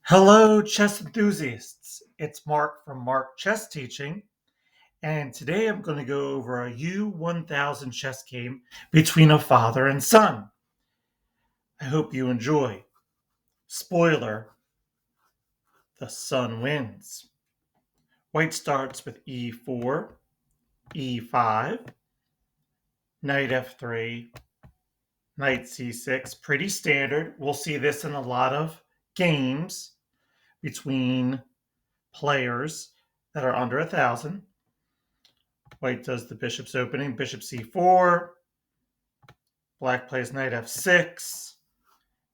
Hello, chess enthusiasts. It's Mark from Mark Chess Teaching, and today I'm going to go over a U1000 chess game between a father and son. I hope you enjoy. Spoiler, the son wins. White starts with e4, e5, knight f3, knight c6. Pretty standard. We'll see this in a lot of games between players that are under 1,000. White does the bishop's opening, bishop c4. Black plays knight f6,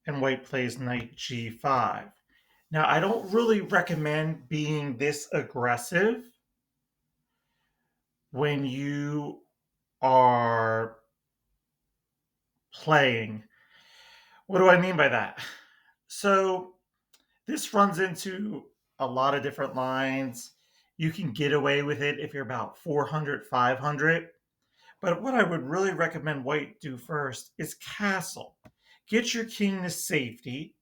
and white plays knight g5. Now, I don't really recommend being this aggressive when you are playing. What do I mean by that? So, this runs into a lot of different lines. You can get away with it if you're about 400, 500. But what I would really recommend white do first is castle. Get your king to safety,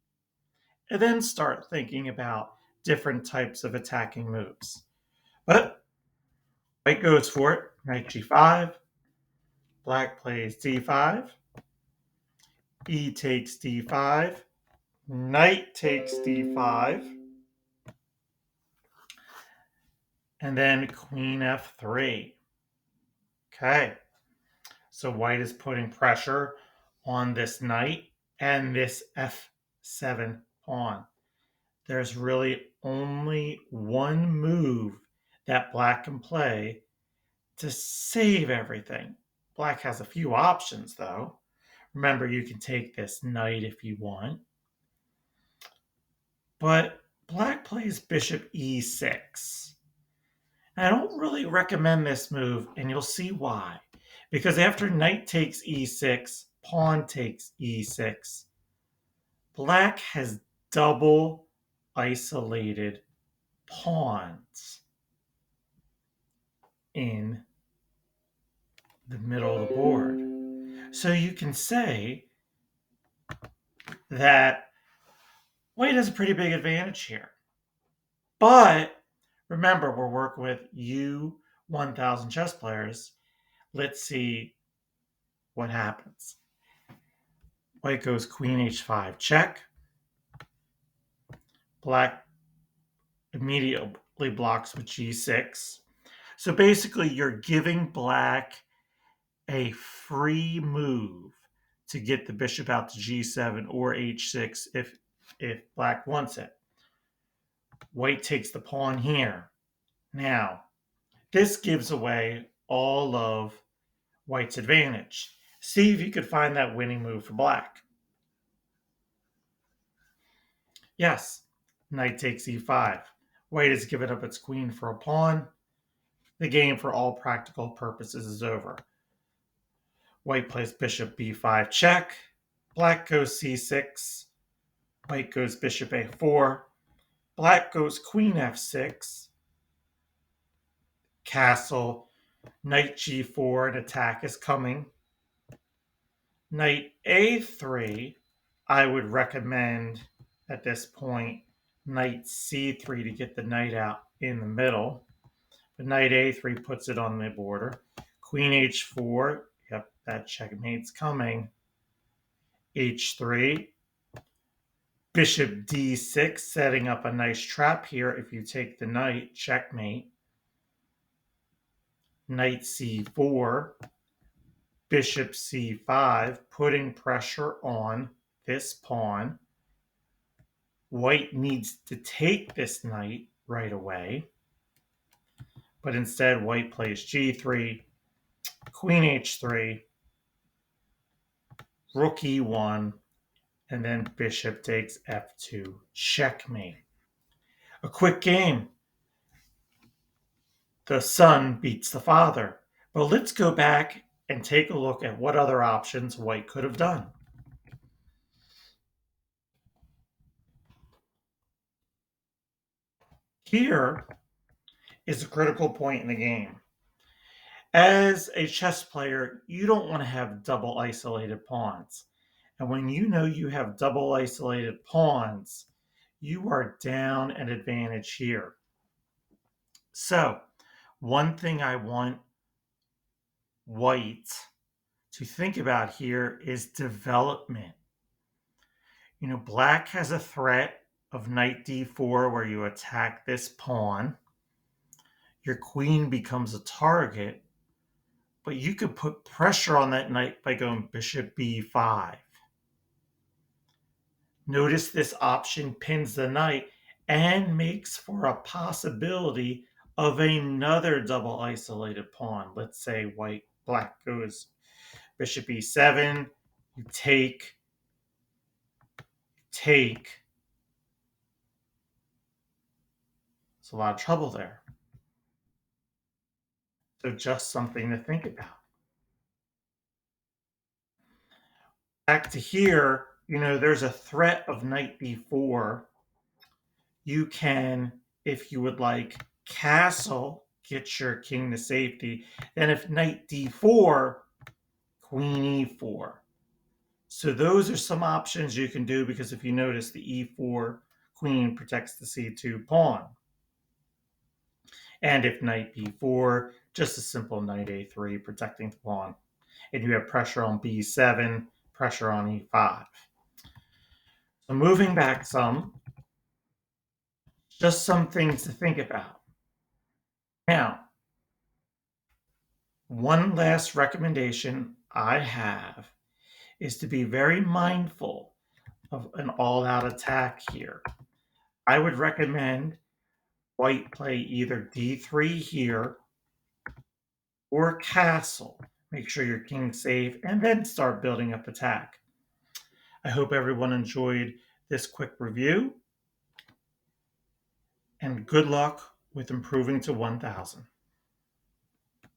and then start thinking about different types of attacking moves. But white goes for it. Knight g5. Black plays d5. E takes d5. Knight takes d5. And then queen f3. Okay. So white is putting pressure on this knight and this f7 pawn. There's really only one move that black can play to save everything. Black has a few options, though. Remember, you can take this knight if you want. But black plays bishop e6. And I don't really recommend this move, and you'll see why. Because after knight takes e6, pawn takes e6, black has double isolated pawns in the middle of the board. So you can say that white has a pretty big advantage here. But remember, we're working with U1000 chess players. Let's see what happens. White goes queen h5 check. Black immediately blocks with g6. So basically, you're giving black a free move to get the bishop out to g7 or h6 if black wants it. White takes the pawn here. Now, this gives away all of white's advantage. See if you could find that winning move for black. Yes, knight takes e5. White has given up its queen for a pawn. The game, for all practical purposes, is over. White plays bishop b5 check. Black goes c6. White goes bishop a4. Black goes queen f6. Castle. Knight g4. An attack is coming. Knight a3. I would recommend at this point knight c3 to get the knight out in the middle. But knight a3 puts it on the border. Queen h4. Yep, that checkmate's coming. h3. Bishop d6, setting up a nice trap here if you take the knight. Checkmate. Knight c4. Bishop c5, putting pressure on this pawn. White needs to take this knight right away. But instead, white plays g3, queen h3, rook e1, and then bishop takes f2, checkmate. A quick game. The son beats the father. But let's go back and take a look at what other options white could have done. Here is a critical point in the game. As a chess player, you don't want to have double isolated pawns. And when you know you have double isolated pawns, you are down an advantage here. So, one thing I want white to think about here is development. Black has a threat of knight d4 where you attack this pawn. Your queen becomes a target, but you could put pressure on that knight by going bishop b5. Notice this option pins the knight and makes for a possibility of another double isolated pawn. Let's say black goes bishop e7, you take. It's a lot of trouble there. So just something to think about. Back to here, there's a threat of knight b4. You can, if you would like, castle, get your king to safety. Then if knight d4, queen e4. So those are some options you can do because if you notice, the e4 queen protects the c2 pawn. And if knight b4, just a simple knight a3 protecting the pawn. And you have pressure on b7, pressure on e5. So moving back some, just some things to think about. Now, one last recommendation I have is to be very mindful of an all-out attack here. I would recommend white play either d3 here or castle. Make sure your king's safe and then start building up attack. I hope everyone enjoyed this quick review and good luck with improving to 1000.